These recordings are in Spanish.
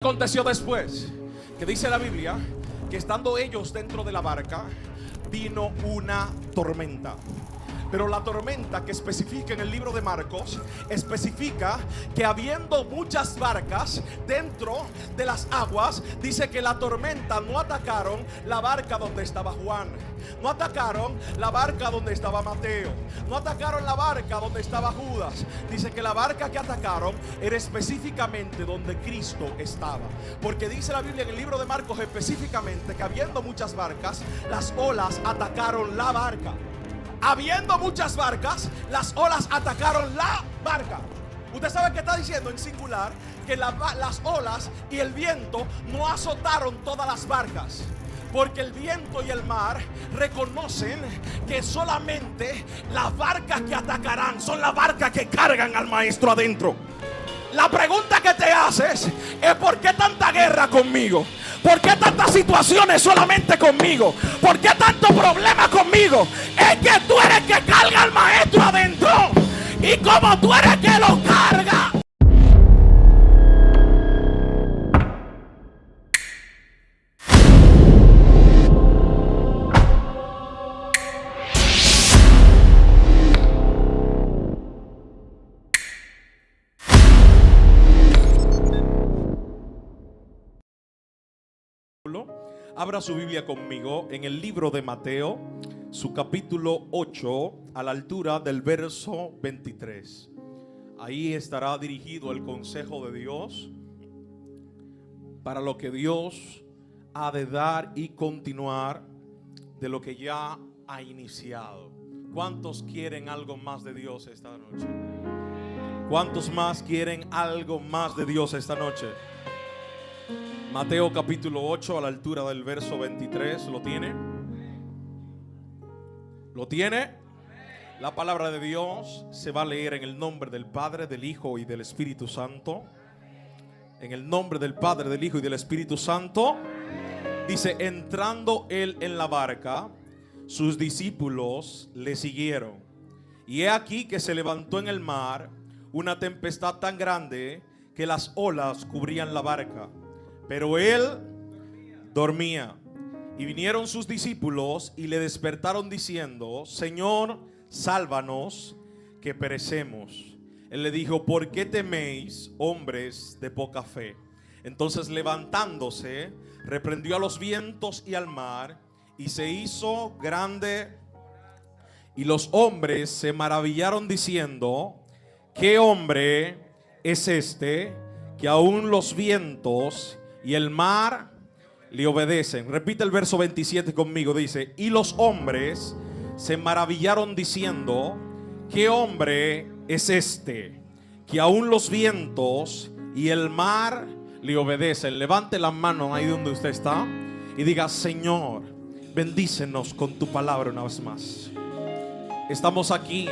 Aconteció después, que dice la Biblia, que estando ellos dentro de la barca, vino una tormenta. Pero la tormenta que especifica en el libro de Marcos, especifica que habiendo muchas barcas dentro de las aguas, dice que la tormenta no atacaron la barca donde estaba Juan, no atacaron la barca donde estaba Mateo, no atacaron la barca donde estaba Judas. Dice que la barca que atacaron era específicamente donde Cristo estaba. Porque dice la Biblia en el libro de Marcos específicamente que habiendo muchas barcas, las olas atacaron la barca. Habiendo muchas barcas, las olas atacaron la barca. Usted sabe que está diciendo en singular que las olas y el viento no azotaron todas las barcas, porque el viento y el mar reconocen que solamente las barcas que atacarán son las barcas que cargan al maestro adentro. La pregunta que te haces es: ¿por qué tanta guerra conmigo? ¿Por qué tantas situaciones solamente conmigo? ¿Por qué tanto problema conmigo? Es que tú eres que carga al maestro adentro. Y como tú eres que lo carga, abra su Biblia conmigo en el libro de Mateo, su capítulo 8, a la altura del verso 23. Ahí estará dirigido el consejo de Dios para lo que Dios ha de dar y continuar de lo que ya ha iniciado. ¿Cuántos quieren algo más de Dios esta noche? ¿Cuántos más quieren algo más de Dios esta noche? Mateo capítulo 8 a la altura del verso 23. ¿Lo tiene? ¿Lo tiene? La palabra de Dios se va a leer en el nombre del Padre, del Hijo y del Espíritu Santo. En el nombre del Padre, del Hijo y del Espíritu Santo. Dice: entrando él en la barca, sus discípulos le siguieron. Y he aquí que se levantó en el mar una tempestad tan grande que las olas cubrían la barca. Pero él dormía. Y vinieron sus discípulos y le despertaron diciendo: Señor, sálvanos, que perecemos. Él le dijo: ¿por qué teméis, hombres de poca fe? Entonces, levantándose, reprendió a los vientos y al mar, y se hizo grande. Y los hombres se maravillaron diciendo: ¿qué hombre es este que aún los vientos y el mar le obedecen? Repite el verso 27 conmigo. Dice: y los hombres se maravillaron diciendo: ¿qué hombre es este que aún los vientos y el mar le obedecen? Levante la mano ahí donde usted está y diga: Señor, bendícenos con tu palabra una vez más. Estamos aquí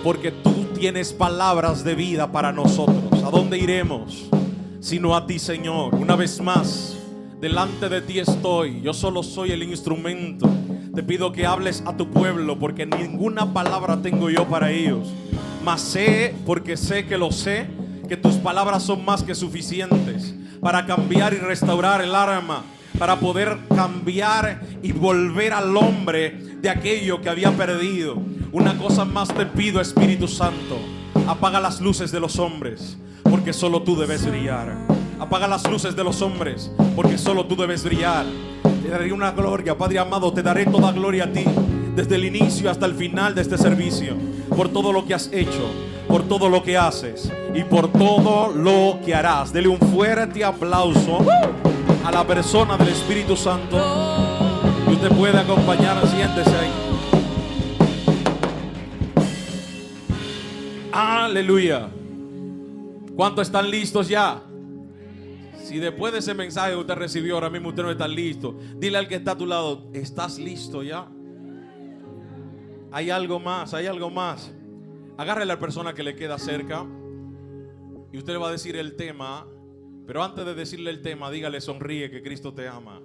porque tú tienes palabras de vida para nosotros. ¿A dónde iremos sino a ti, Señor? Una vez más, delante de ti estoy. Yo solo soy el instrumento. Te pido que hables a tu pueblo, porque ninguna palabra tengo yo para ellos. Mas sé, porque sé que lo sé, que tus palabras son más que suficientes para cambiar y restaurar el alma, para poder cambiar y volver al hombre de aquello que había perdido. Una cosa más te pido, Espíritu Santo: apaga las luces de los hombres, porque solo tú debes brillar. Apaga las luces de los hombres, porque solo tú debes brillar. Te daré una gloria, Padre amado. Te daré toda gloria a ti, desde el inicio hasta el final de este servicio, por todo lo que has hecho, por todo lo que haces y por todo lo que harás. Dele un fuerte aplauso a la persona del Espíritu Santo. Y usted puede acompañar. Siéntese ahí. Aleluya. ¿Cuántos están listos ya? Si después de ese mensaje que usted recibió ahora mismo usted no está listo, dile al que está a tu lado: ¿estás listo ya? Hay algo más, hay algo más. Agárrele a la persona que le queda cerca y usted le va a decir el tema. Pero antes de decirle el tema, dígale: sonríe, que Cristo te ama.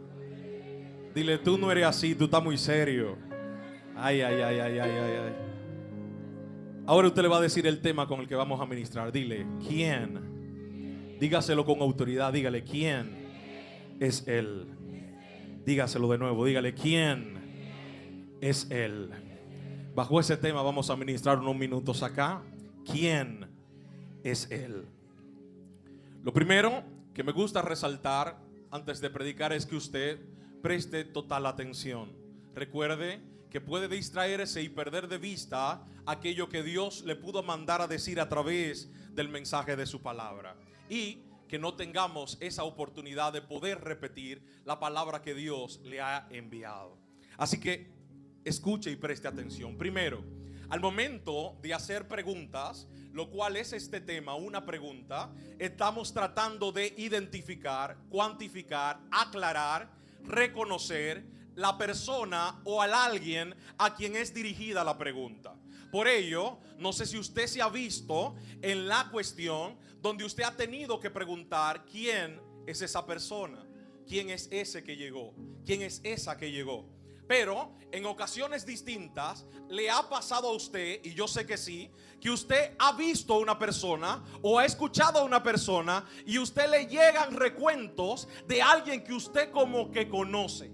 Dile: tú no eres así, tú estás muy serio. Ay, ay, ay, ay, ay, ay, ay. Ahora usted le va a decir el tema con el que vamos a ministrar. Dile: ¿quién Dígaselo con autoridad. Dígale, ¿quién es Él? Dígaselo de nuevo. Dígale, ¿quién es Él? Bajo ese tema vamos a ministrar unos minutos acá. ¿Quién es Él? Lo primero que me gusta resaltar antes de predicar es que usted preste total atención. Recuerde que puede distraerse y perder de vista aquello que Dios le pudo mandar a decir a través del mensaje de su palabra, y que no tengamos esa oportunidad de poder repetir la palabra que Dios le ha enviado. Así que escuche y preste atención. Primero, al momento de hacer preguntas, lo cual es este tema, una pregunta, estamos tratando de identificar, cuantificar, aclarar, reconocer la persona o al alguien a quien es dirigida la pregunta. Por ello, no sé si usted se ha visto en la cuestión donde usted ha tenido que preguntar quién es esa persona, quién es ese que llegó, quién es esa que llegó. Pero en ocasiones distintas le ha pasado a usted, y yo sé que sí, que usted ha visto a una persona o ha escuchado a una persona y usted le llegan recuentos de alguien que usted como que conoce.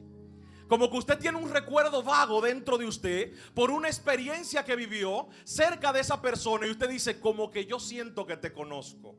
Como que usted tiene un recuerdo vago dentro de usted por una experiencia que vivió cerca de esa persona, y usted dice, como que yo siento que te conozco,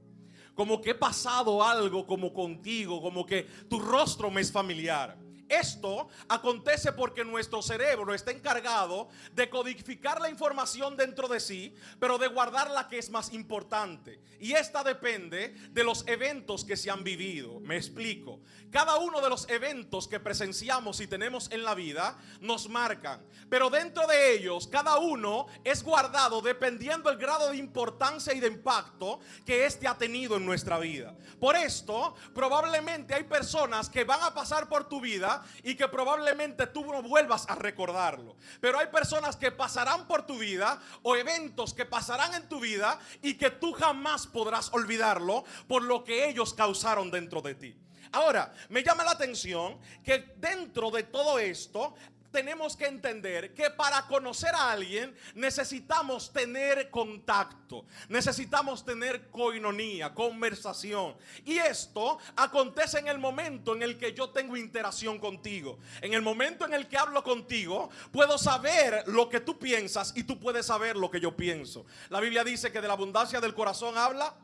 como que he pasado algo como contigo, como que tu rostro me es familiar. Esto acontece porque nuestro cerebro está encargado de codificar la información dentro de sí, pero de guardar la que es más importante. Y esta depende de los eventos que se han vivido. Me explico. Cada uno de los eventos que presenciamos y tenemos en la vida nos marcan, pero dentro de ellos cada uno es guardado dependiendo del grado de importancia y de impacto que éste ha tenido en nuestra vida. Por esto, probablemente hay personas que van a pasar por tu vida y que probablemente tú no vuelvas a recordarlo, pero hay personas que pasarán por tu vida o eventos que pasarán en tu vida y que tú jamás podrás olvidarlo por lo que ellos causaron dentro de ti. Ahora, me llama la atención que dentro de todo esto tenemos que entender que para conocer a alguien necesitamos tener contacto, necesitamos tener koinonía, conversación. Y esto acontece en el momento en el que yo tengo interacción contigo. En el momento en el que hablo contigo, puedo saber lo que tú piensas y tú puedes saber lo que yo pienso. La Biblia dice que de la abundancia del corazón habla.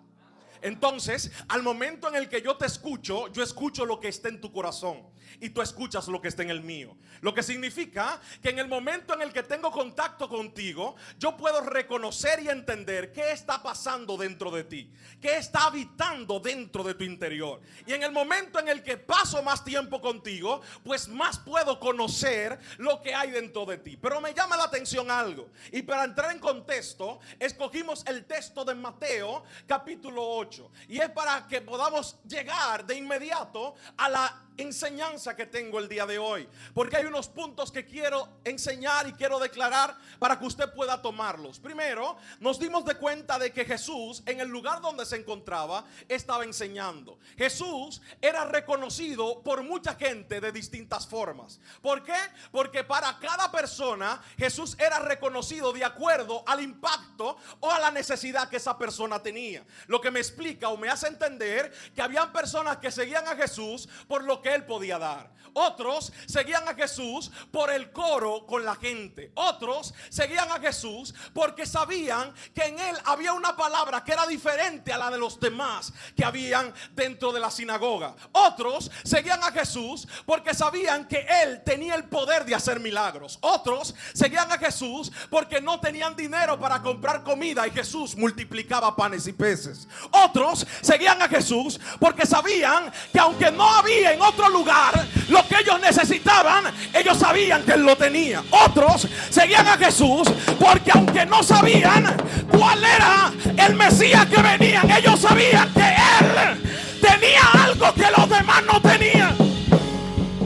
Entonces, al momento en el que yo te escucho, yo escucho lo que está en tu corazón y tú escuchas lo que está en el mío. Lo que significa que en el momento en el que tengo contacto contigo, yo puedo reconocer y entender qué está pasando dentro de ti, qué está habitando dentro de tu interior. Y en el momento en el que paso más tiempo contigo, pues más puedo conocer lo que hay dentro de ti. Pero me llama la atención algo, y para entrar en contexto, escogimos el texto de Mateo capítulo 8. Y es para que podamos llegar de inmediato a la enseñanza que tengo el día de hoy, porque hay unos puntos que quiero enseñar y quiero declarar para que usted pueda tomarlos. Primero, nos dimos de cuenta de que Jesús, en el lugar donde se encontraba, estaba enseñando. Jesús era reconocido por mucha gente de distintas formas. ¿Por qué? Porque para cada persona Jesús era reconocido de acuerdo al impacto o a la necesidad que esa persona tenía. Lo que me explica o me hace entender que habían personas que seguían a Jesús por lo que él podía dar. Otros seguían a Jesús por el coro con la gente. Otros seguían a Jesús porque sabían que en él había una palabra que era diferente a la de los demás que habían dentro de la sinagoga. Otros seguían a Jesús porque sabían que él tenía el poder de hacer milagros. Otros seguían a Jesús porque no tenían dinero para comprar comida y Jesús multiplicaba panes y peces. Otros seguían a Jesús porque sabían que aunque no había en otro lugar lo que ellos necesitaban, ellos sabían que él lo tenía. Otros seguían a Jesús porque aunque no sabían cuál era el Mesías que venían, ellos sabían que él tenía algo que los demás no tenían.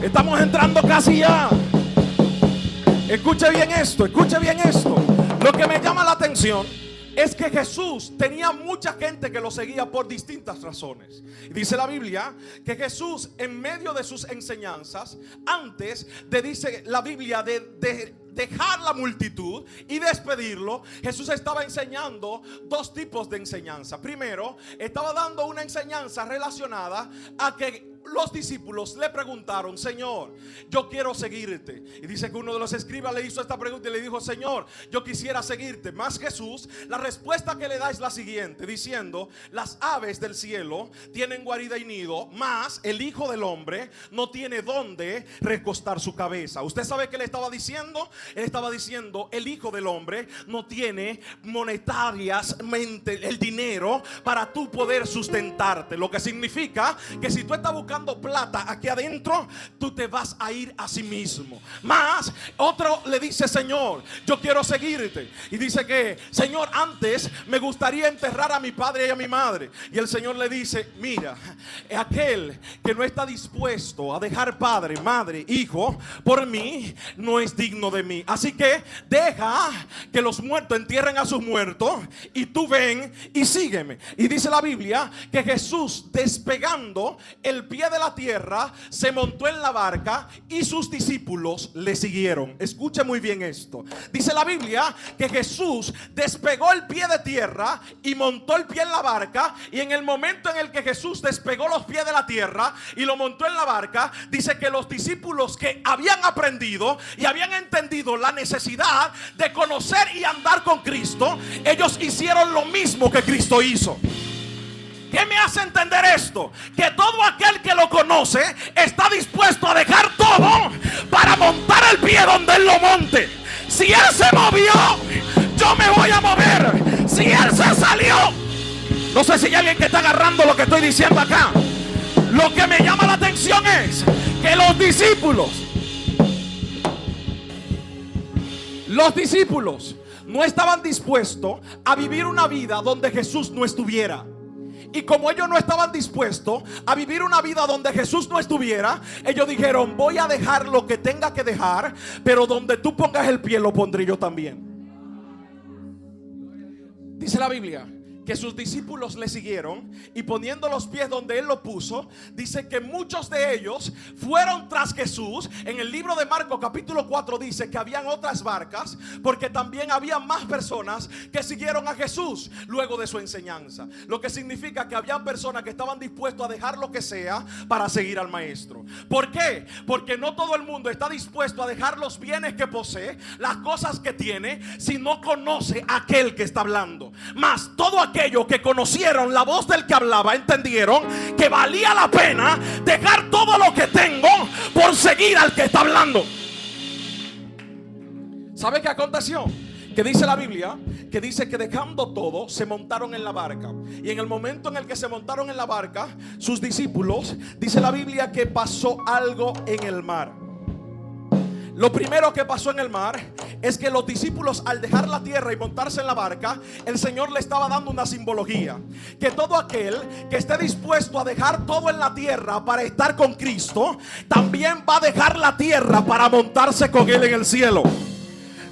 Estamos entrando casi ya. Escuche bien esto, escuche bien esto. Lo que me llama la atención es que Jesús tenía mucha gente que lo seguía por distintas razones. Dice la Biblia que Jesús, en medio de sus enseñanzas, antes de, dice la Biblia, de dejar la multitud y despedirlo, Jesús estaba enseñando dos tipos de enseñanza. Primero, estaba dando una enseñanza relacionada a que los discípulos le preguntaron: Señor, yo quiero seguirte. Y dice que uno de los escribas le hizo esta pregunta y le dijo: Señor, yo quisiera seguirte. Mas Jesús, la respuesta que le da es la siguiente, diciendo: las aves del cielo tienen guarida y nido, mas el Hijo del Hombre no tiene dónde recostar su cabeza. ¿Usted sabe qué le estaba diciendo? Él estaba diciendo: el Hijo del Hombre no tiene monetariamente el dinero para tú poder sustentarte. Lo que significa que si tú estás buscando plata aquí adentro, tú te vas a ir a sí mismo. Más otro le dice: Señor, yo quiero seguirte. Y dice que: Señor, antes me gustaría enterrar a mi padre y a mi madre. Y el Señor le dice: mira, aquel que no está dispuesto a dejar padre, madre, hijo por mí, no es digno de mí. Así que deja que los muertos entierren a sus muertos y tú ven y sígueme. Y dice la Biblia que Jesús, despegando el pie de la tierra, se montó en la barca y sus discípulos le siguieron. Escuche muy bien esto. Dice la Biblia que Jesús despegó el pie de tierra y montó el pie en la barca. Y en el momento en el que Jesús despegó los pies de la tierra y lo montó en la barca, dice que los discípulos que habían aprendido y habían entendido la necesidad de conocer y andar con Cristo, ellos hicieron lo mismo que Cristo hizo. ¿Qué me hace entender esto? Que todo aquel que lo conoce está dispuesto a dejar todo para montar el pie donde Él lo monte. Si Él se movió, yo me voy a mover. Si Él se salió, no sé si hay alguien que está agarrando lo que estoy diciendo acá. Lo que me llama la atención es que los discípulos no estaban dispuestos a vivir una vida donde Jesús no estuviera. Y como ellos no estaban dispuestos a vivir una vida donde Jesús no estuviera, ellos dijeron: voy a dejar lo que tenga que dejar, pero donde tú pongas el pie lo pondré yo también. Dice la Biblia que sus discípulos le siguieron, y poniendo los pies donde Él lo puso, dice que muchos de ellos fueron tras Jesús. En el libro de Marcos capítulo 4 dice que habían otras barcas, porque también había más personas que siguieron a Jesús luego de su enseñanza. Lo que significa que habían personas que estaban dispuestos a dejar lo que sea para seguir al maestro. ¿Por qué? Porque no todo el mundo está dispuesto a dejar los bienes que posee, las cosas que tiene, si no conoce a aquel que está hablando. Mas todo aquellos que conocieron la voz del que hablaba entendieron que valía la pena dejar todo lo que tengo por seguir al que está hablando. ¿Sabe qué aconteció? Que dice la Biblia, que dice que dejando todo se montaron en la barca. Y en el momento en el que se montaron en la barca, sus discípulos, dice la Biblia que pasó algo en el mar. Lo primero que pasó en el mar es que los discípulos, al dejar la tierra y montarse en la barca, el Señor le estaba dando una simbología: que todo aquel que esté dispuesto a dejar todo en la tierra para estar con Cristo, también va a dejar la tierra para montarse con Él en el cielo.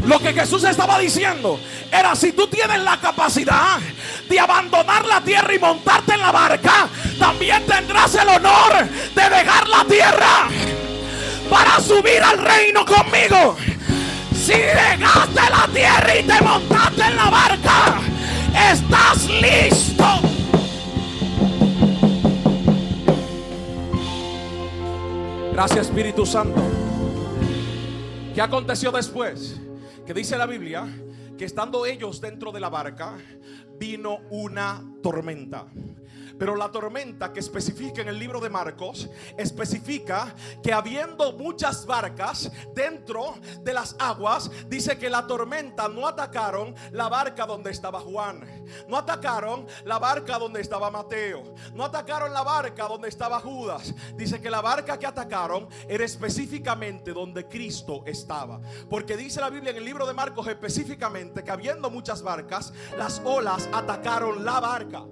Lo que Jesús estaba diciendo era: si tú tienes la capacidad de abandonar la tierra y montarte en la barca, también tendrás el honor de dejar la tierra para subir al reino conmigo. Si dejaste la tierra y te montaste en la barca, estás listo. Gracias, Espíritu Santo. ¿Qué aconteció después? Que dice la Biblia que estando ellos dentro de la barca, vino una tormenta. Pero la tormenta que especifica en el libro de Marcos, especifica que habiendo muchas barcas dentro de las aguas, dice que la tormenta no atacaron la barca donde estaba Juan, no atacaron la barca donde estaba Mateo, no atacaron la barca donde estaba Judas. Dice que la barca que atacaron era específicamente donde Cristo estaba. Porque dice la Biblia en el libro de Marcos específicamente que habiendo muchas barcas, las olas atacaron la barca.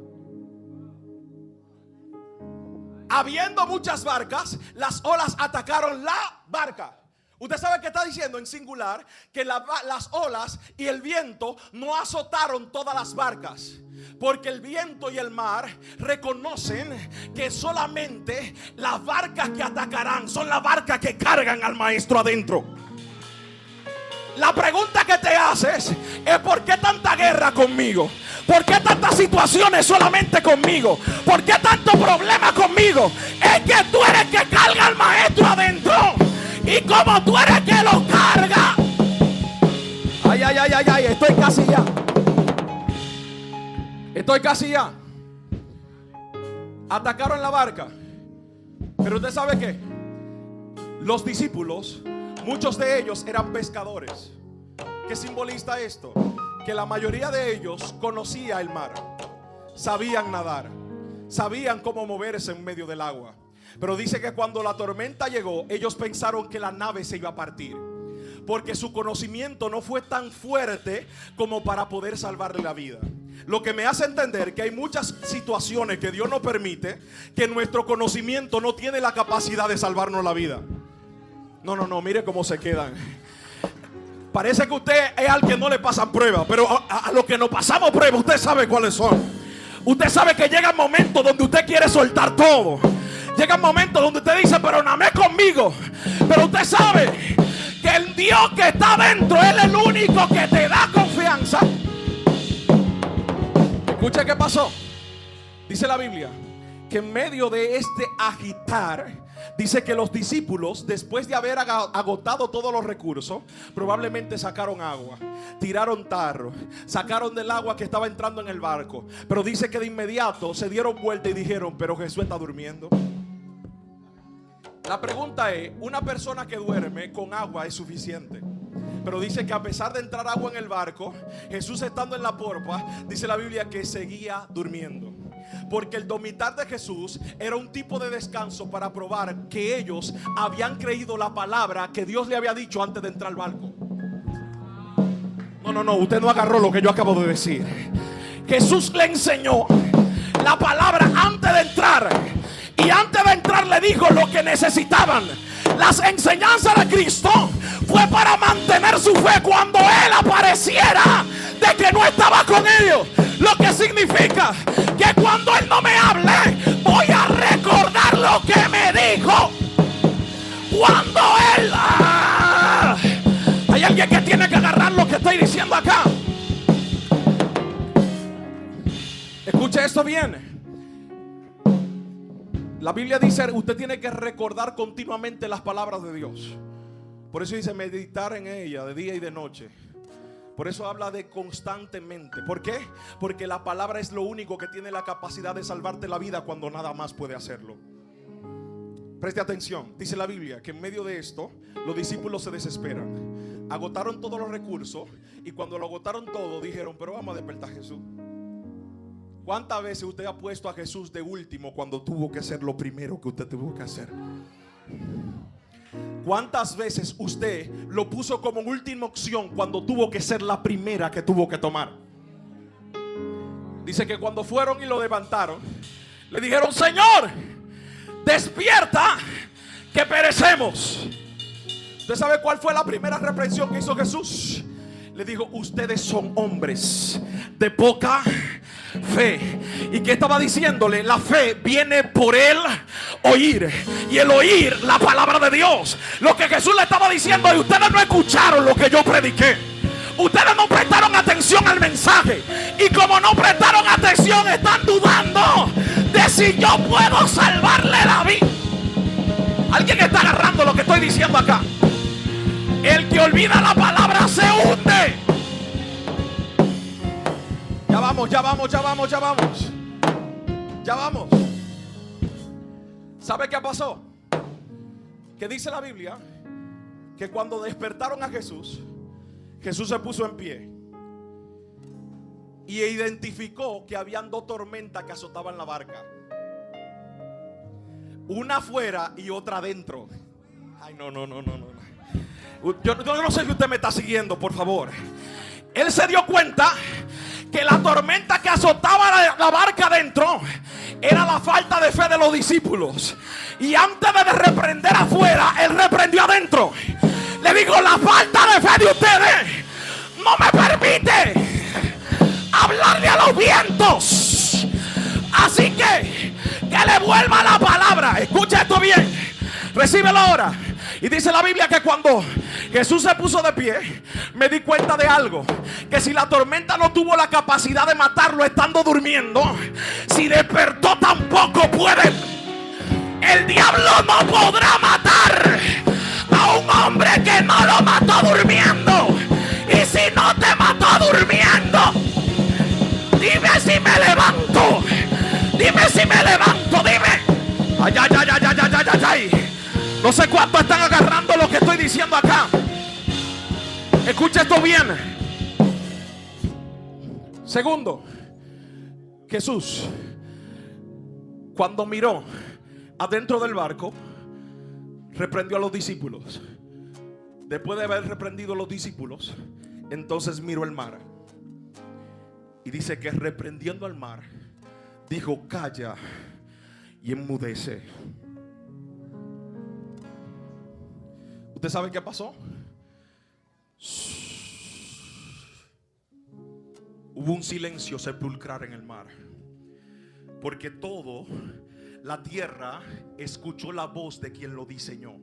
Habiendo muchas barcas, las olas atacaron la barca. Usted sabe que está diciendo en singular que las olas y el viento no azotaron todas las barcas, porque el viento y el mar reconocen que solamente las barcas que atacarán son las barcas que cargan al maestro adentro. La pregunta que te haces es: ¿por qué tanta guerra conmigo? ¿Por qué tantas situaciones solamente conmigo? ¿Por qué tanto problema conmigo? Es que tú eres el que carga al maestro adentro. Y como tú eres el que lo carga. Ay, ay, ay, ay, ay, estoy casi ya. Estoy casi ya. Atacaron la barca. Pero usted sabe qué, los discípulos, muchos de ellos eran pescadores. ¿Qué simboliza esto? Que la mayoría de ellos conocía el mar, sabían nadar, sabían cómo moverse en medio del agua. Pero dice que cuando la tormenta llegó, ellos pensaron que la nave se iba a partir, porque su conocimiento no fue tan fuerte como para poder salvarle la vida. Lo que me hace entender que hay muchas situaciones que Dios nos permite, que nuestro conocimiento no tiene la capacidad de salvarnos la vida. No, mire cómo se quedan. Parece que usted es al que no le pasan pruebas, pero a los que nos pasamos pruebas, usted sabe cuáles son. Usted sabe que llegan momentos donde usted quiere soltar todo. Llegan momentos donde usted dice: pero nada más conmigo. Pero usted sabe que el Dios que está dentro, Él es el único que te da confianza. Escucha qué pasó. Dice la Biblia que en medio de este agitar, dice que los discípulos, después de haber agotado todos los recursos, probablemente sacaron agua, tiraron tarro, sacaron del agua que estaba entrando en el barco. Pero dice que de inmediato se dieron vuelta y dijeron: pero Jesús está durmiendo. La pregunta es: una persona que duerme con agua es suficiente. Pero dice que a pesar de entrar agua en el barco, Jesús estando en la popa, dice la Biblia que seguía durmiendo. Porque el dormitar de Jesús era un tipo de descanso para probar que ellos habían creído la palabra que Dios le había dicho antes de entrar al barco. No, usted no agarró lo que yo acabo de decir. Jesús le enseñó la palabra antes de entrar. Y antes de entrar le dijo lo que necesitaban. Las enseñanzas de Cristo fue para mantener su fe cuando Él apareciera de que no estaba con ellos. Lo que significa que cuando Él no me hable, voy a recordar lo que me dijo. Cuando Él... Hay alguien que tiene que agarrar lo que estoy diciendo acá. Escuche esto bien. La Biblia dice: usted tiene que recordar continuamente las palabras de Dios. Por eso dice meditar en ella de día y de noche. Por eso habla de constantemente. ¿Por qué? Porque la palabra es lo único que tiene la capacidad de salvarte la vida cuando nada más puede hacerlo. Preste atención. Dice la Biblia que en medio de esto los discípulos se desesperan. Agotaron todos los recursos. Y cuando lo agotaron todo dijeron: pero vamos a despertar a Jesús. ¿Cuántas veces usted ha puesto a Jesús de último cuando tuvo que ser lo primero que usted tuvo que hacer? ¿Cuántas veces usted lo puso como última opción cuando tuvo que ser la primera que tuvo que tomar? Dice que cuando fueron y lo levantaron, le dijeron: Señor, despierta, que perecemos. ¿Usted sabe cuál fue la primera reprensión que hizo Jesús? Le dijo: ustedes son hombres de poca fe. ¿Y qué estaba diciéndole? La fe viene por el oír, y el oír la palabra de Dios. Lo que Jesús le estaba diciendo es: ustedes no escucharon lo que yo prediqué. Ustedes no prestaron atención al mensaje. Y como no prestaron atención, están dudando de si yo puedo salvarle la vida. ¿Alguien está agarrando lo que estoy diciendo acá? El que olvida la palabra se hunde. Ya vamos. ¿Sabe qué pasó? Que dice la Biblia que cuando despertaron a Jesús, Jesús se puso en pie y identificó que habían dos tormentas que azotaban la barca. Una afuera y otra adentro. Ay, no. Yo no sé si usted me está siguiendo, por favor. Él se dio cuenta que la tormenta que azotaba la barca adentro era la falta de fe de los discípulos. Y antes de reprender afuera, Él reprendió adentro. Le dijo: la falta de fe de ustedes no me permite hablarle a los vientos. Así que le vuelva la palabra. Escucha esto bien. Recíbelo ahora. Y dice la Biblia que cuando Jesús se puso de pie, me di cuenta de algo: que si la tormenta no tuvo la capacidad de matarlo estando durmiendo, si despertó tampoco puede. El diablo no podrá matar a un hombre que no lo mató durmiendo. Y si no te mató durmiendo, dime si me levanto. Dime si me levanto, dime. Ay, ay, ay, ay, ay, ay, ay, ay. No sé cuánto están agarrando lo que estoy diciendo acá. Escucha esto bien. Segundo, Jesús, cuando miró adentro del barco, reprendió a los discípulos. Después de haber reprendido a los discípulos, entonces miró el mar. Y dice que reprendiendo al mar, dijo: calla y enmudece. ¿Usted sabe qué pasó? Hubo un silencio sepulcral en el mar, porque todo la tierra escuchó la voz de quien lo diseñó.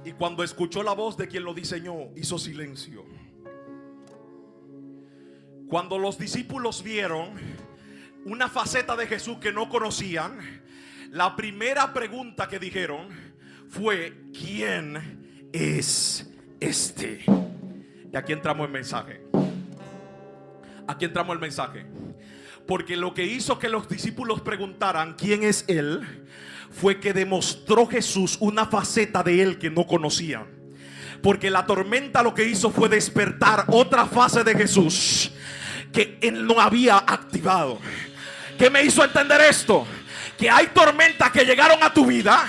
Y cuando escuchó la voz de quien lo diseñó, hizo silencio. Cuando los discípulos vieron una faceta de Jesús que no conocían, la primera pregunta que dijeron fue: ¿quién es este? Y aquí entramos en mensaje. Aquí entramos el mensaje. Porque lo que hizo que los discípulos preguntaran ¿quién es él? Fue que demostró Jesús una faceta de él que no conocían. Porque la tormenta lo que hizo fue despertar otra fase de Jesús que él no había activado. ¿Qué me hizo entender esto? Que hay tormentas que llegaron a tu vida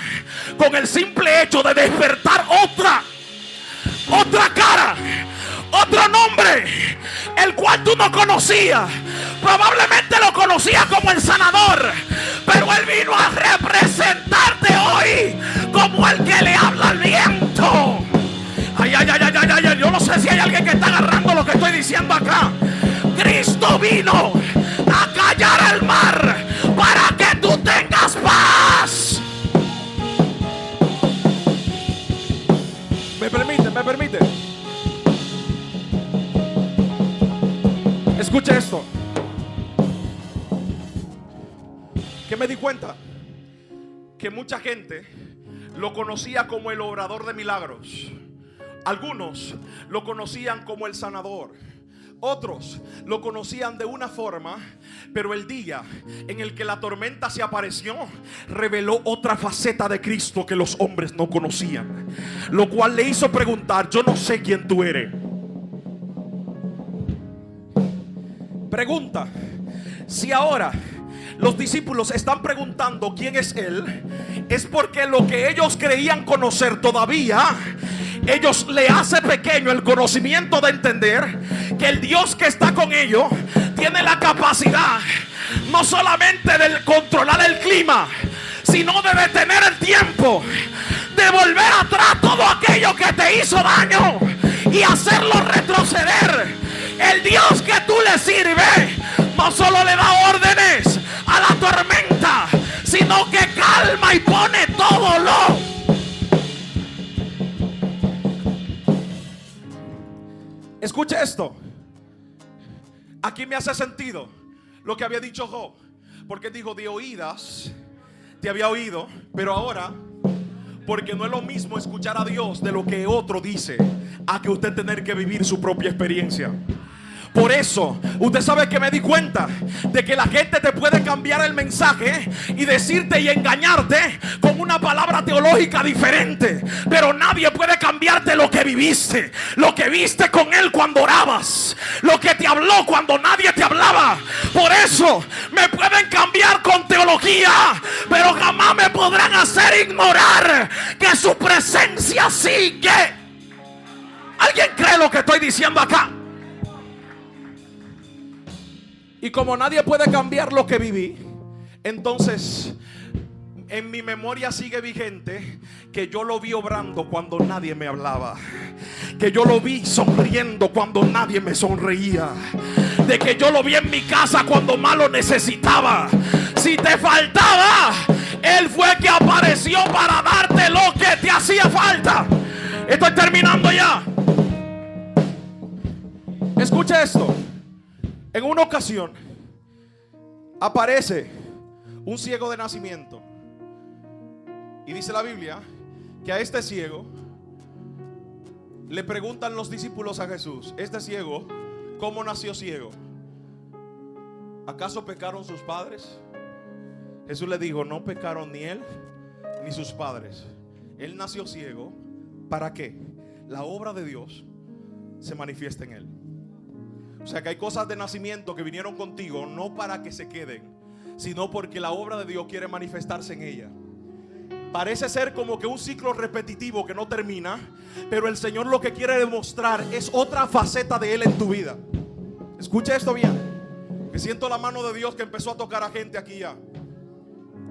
con el simple hecho de despertar otra cara, otro nombre, el cual tú no conocías. Probablemente lo conocías como el sanador, pero él vino a representarte hoy como el que le habla al viento. Ay, ay, ay, ay, ay, ay. Yo no sé si hay alguien que está agarrando lo que estoy diciendo acá. Cristo vino a callar al mar para que tú tengas paz. Me permite. Escuche esto. Que me di cuenta que mucha gente lo conocía como el obrador de milagros. Algunos lo conocían como el sanador. Otros lo conocían de una forma, pero el día en el que la tormenta se apareció, reveló otra faceta de Cristo que los hombres no conocían, lo cual le hizo preguntar: yo no sé quién tú eres. Pregunta: si ahora los discípulos están preguntando quién es él, es porque lo que ellos creían conocer todavía ellos le hace pequeño el conocimiento de entender que el Dios que está con ellos tiene la capacidad no solamente de controlar el clima, sino de detener el tiempo, de volver atrás todo aquello que te hizo daño y hacerlo retroceder. El Dios que tú le sirves no solo le da órdenes a la tormenta, sino que calma y pone todo lo. Escuche esto. Aquí me hace sentido lo que había dicho Job, porque dijo: de oídas te había oído, pero ahora, porque no es lo mismo escuchar a Dios de lo que otro dice, a que usted tener que vivir su propia experiencia. Por eso, usted sabe que me di cuenta de que la gente te puede cambiar el mensaje y decirte y engañarte con una palabra teológica diferente, pero nadie puede cambiarte lo que viviste, lo que viste con él cuando orabas, lo que te habló cuando nadie te hablaba. Por eso me pueden cambiar con teología, pero jamás me podrán hacer ignorar que su presencia sigue. ¿Alguien cree lo que estoy diciendo acá? Y como nadie puede cambiar lo que viví, entonces en mi memoria sigue vigente que yo lo vi obrando cuando nadie me hablaba, que yo lo vi sonriendo cuando nadie me sonreía, de que yo lo vi en mi casa cuando más lo necesitaba. Si te faltaba, él fue que apareció para darte lo que te hacía falta. estoy terminando ya. Escuche esto. En una ocasión aparece un ciego de nacimiento. Y dice la Biblia que a este ciego le preguntan los discípulos a Jesús: este ciego, ¿cómo nació ciego? ¿Acaso pecaron sus padres? Jesús le dijo: no pecaron ni él ni sus padres. Él nació ciego para que la obra de Dios se manifieste en él. O sea que hay cosas de nacimiento que vinieron contigo no para que se queden, sino porque la obra de Dios quiere manifestarse en ella. Parece ser como que un ciclo repetitivo que no termina, pero el Señor lo que quiere demostrar es otra faceta de Él en tu vida. Escucha esto bien, que siento la mano de Dios que empezó a tocar a gente aquí ya.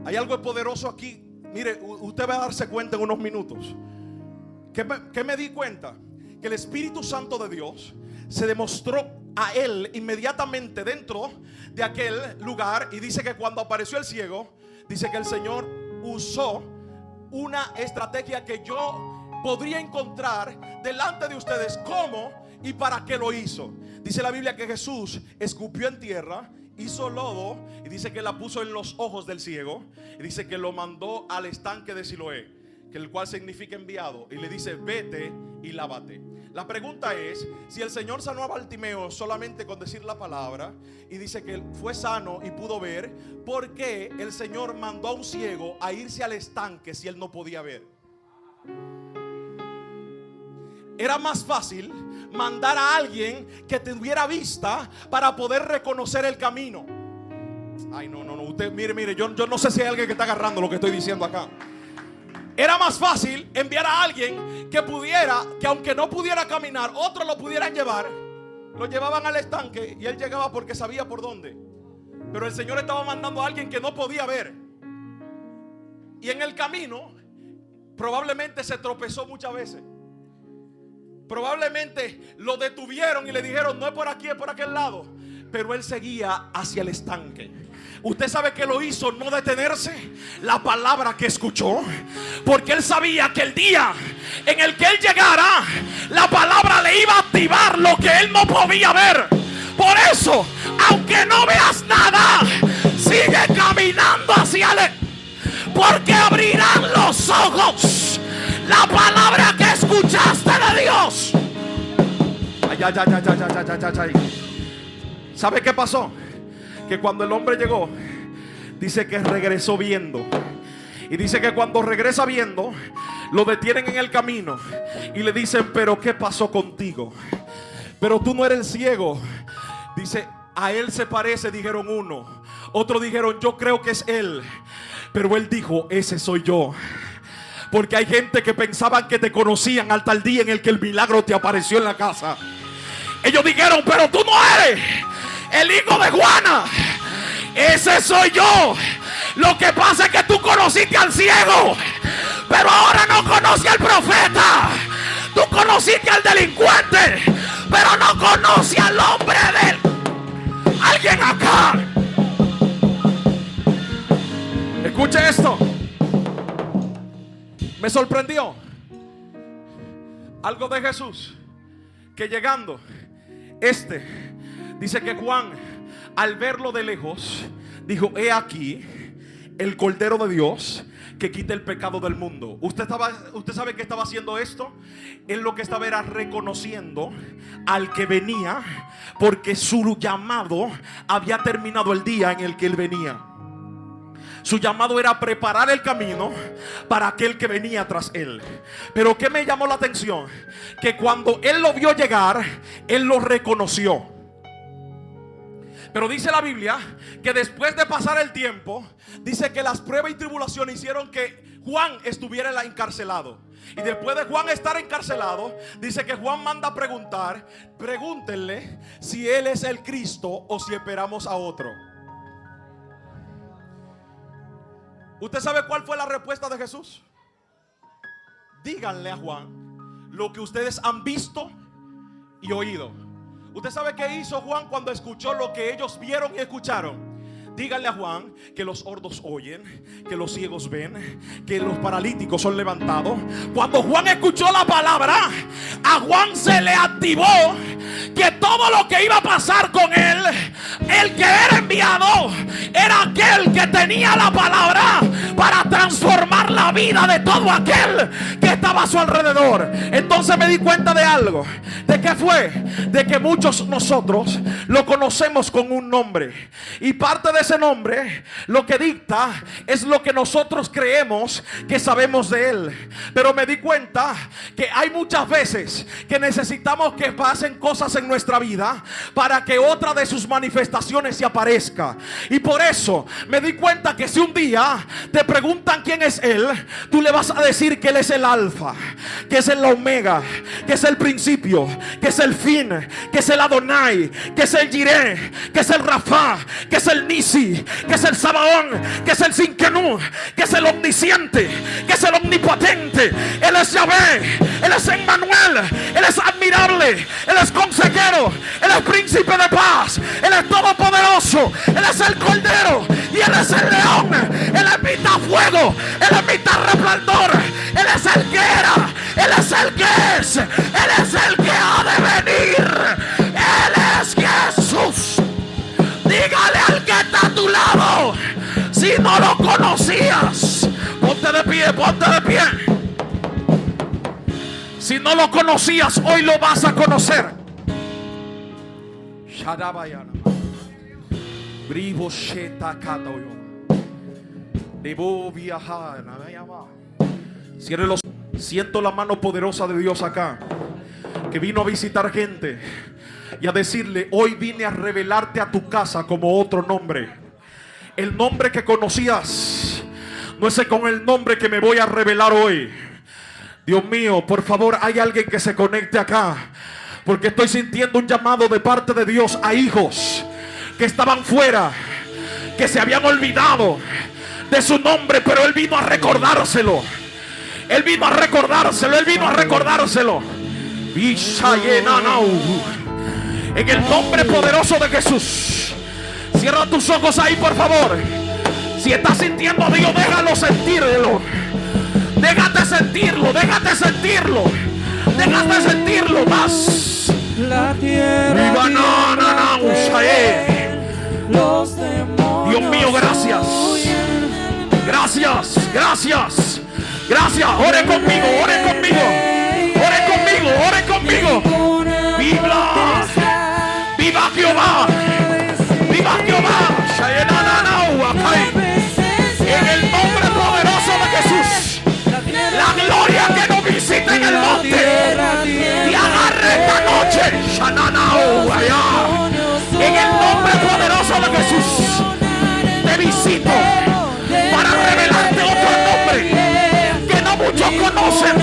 Hay algo poderoso aquí. Mire, usted va a darse cuenta en unos minutos. ¿Qué me di cuenta? Que el Espíritu Santo de Dios se demostró a él inmediatamente dentro de aquel lugar. Y dice que cuando apareció el ciego, dice que el Señor usó una estrategia que yo podría encontrar delante de ustedes. ¿Cómo y para qué lo hizo? Dice la Biblia que Jesús escupió en tierra, hizo lodo, y dice que la puso en los ojos del ciego, y dice que lo mandó al estanque de Siloé, que el cual significa enviado, y le dice: vete y lávate. La pregunta es, si el Señor sanó a Bartimeo solamente con decir la palabra, y dice que fue sano y pudo ver, ¿por qué el Señor mandó a un ciego a irse al estanque si él no podía ver? Era más fácil mandar a alguien que tuviera vista para poder reconocer el camino. Ay, no, usted, mire, yo no sé si hay alguien que está agarrando lo que estoy diciendo acá. Era más fácil enviar a alguien que pudiera, que aunque no pudiera caminar, otros lo pudieran llevar. Lo llevaban al estanque y él llegaba porque sabía por dónde. Pero el Señor estaba mandando a alguien que no podía ver. Y en el camino probablemente se tropezó muchas veces. Probablemente lo detuvieron y le dijeron: no es por aquí, es por aquel lado. Pero él seguía hacia el estanque. Usted sabe que lo hizo no detenerse, la palabra que escuchó, porque él sabía que el día en el que él llegara, la palabra le iba a activar lo que él no podía ver. Por eso, aunque no veas nada, sigue caminando hacia él, porque abrirán los ojos la palabra que escuchaste de Dios. Ay. ¿Sabe qué pasó? Que cuando el hombre llegó, dice que regresó viendo. Y dice que cuando regresa viendo, lo detienen en el camino y le dicen: pero ¿qué pasó contigo? Pero tú no eres ciego. Dice: a él se parece, dijeron uno. Otros dijeron: yo creo que es él. Pero él dijo: ese soy yo. Porque hay gente que pensaban que te conocían hasta el día en el que el milagro te apareció en la casa. Ellos dijeron: pero tú no eres el hijo de Juana. Ese soy yo. Lo que pasa es que tú conociste al ciego, pero ahora no conoces al profeta. Tú conociste al delincuente, pero no conoces al hombre de él. Alguien acá. Escuche esto. Me sorprendió algo de Jesús, que llegando dice que Juan, al verlo de lejos, dijo: he aquí el Cordero de Dios que quita el pecado del mundo. Usted sabe que estaba haciendo esto. Él lo que estaba era reconociendo al que venía, porque su llamado había terminado el día en el que él venía. Su llamado era preparar el camino para aquel que venía tras él. Pero ¿qué me llamó la atención? Que cuando él lo vio llegar, él lo reconoció. Pero dice la Biblia que después de pasar el tiempo, dice que las pruebas y tribulaciones hicieron que Juan estuviera encarcelado. Y después de Juan estar encarcelado, dice que Juan manda a preguntar: pregúntenle si él es el Cristo o si esperamos a otro. ¿Usted sabe cuál fue la respuesta de Jesús? Díganle a Juan lo que ustedes han visto y oído. ¿Usted sabe qué hizo Juan cuando escuchó lo que ellos vieron y escucharon? Díganle a Juan que los sordos oyen, que los ciegos ven, que los paralíticos son levantados. Cuando Juan escuchó la palabra, a Juan se le activó que todo lo que iba a pasar con él, el que era enviado, era aquel que tenía la palabra para transformar la vida de todo aquel que estaba a su alrededor. Entonces me di cuenta de algo. ¿De qué fue? De que muchos nosotros lo conocemos con un nombre, y parte de ese nombre lo que dicta es lo que nosotros creemos que sabemos de él. Pero me di cuenta que hay muchas veces que necesitamos que pasen cosas en nuestra vida para que otra de sus manifestaciones se aparezca. Y por eso me di cuenta que si un día te preguntan quién es él, tú le vas a decir que él es el alfa, que es el omega, que es el principio, que es el fin, que es el Adonai, que es el Jireh, que es el Rafa, que es el Nisi, que es el Sabaón, que es el Sinkenú, que es el omnisciente, que es el omnipotente. Él es Yahvé, él es Emmanuel, él es admirable, él es consejero, él es príncipe de paz, él es todopoderoso, él es el cordero y él es el león. Él emita fuego, él emita resplandor, él es el que era, él es el que es, él es el que ha de venir, él es Jesús. Dígale al que está a tu lado, si no lo conocías, ponte de pie, ponte de pie. Si no lo conocías, hoy lo vas a conocer. Cierre los. Siento la mano poderosa de Dios acá, que vino a visitar gente y a decirle: hoy vine a revelarte a tu casa como otro nombre. El nombre que conocías no es con el nombre que me voy a revelar hoy. Dios mío, por favor, hay alguien que se conecte acá, porque estoy sintiendo un llamado de parte de Dios a hijos que estaban fuera, que se habían olvidado de su nombre, pero Él vino a recordárselo. Él vino a recordárselo, Él vino a recordárselo. En el nombre poderoso de Jesús. Cierra tus ojos ahí, por favor. Si estás sintiendo a Dios, déjalo sentirlo. Déjate sentirlo, déjate sentirlo. Déjate sentirlo más. La tierra Dios mío, gracias. Gracias, gracias. Gracias. Ore conmigo, ore conmigo. Ore conmigo, ore conmigo. Viva, viva Jehová. Viva Jehová. En el nombre poderoso de Jesús. La gloria que nos visita en el monte y agarre esta noche. En el nombre poderoso de Jesús te visito para revelarte otro nombre que no muchos conocen.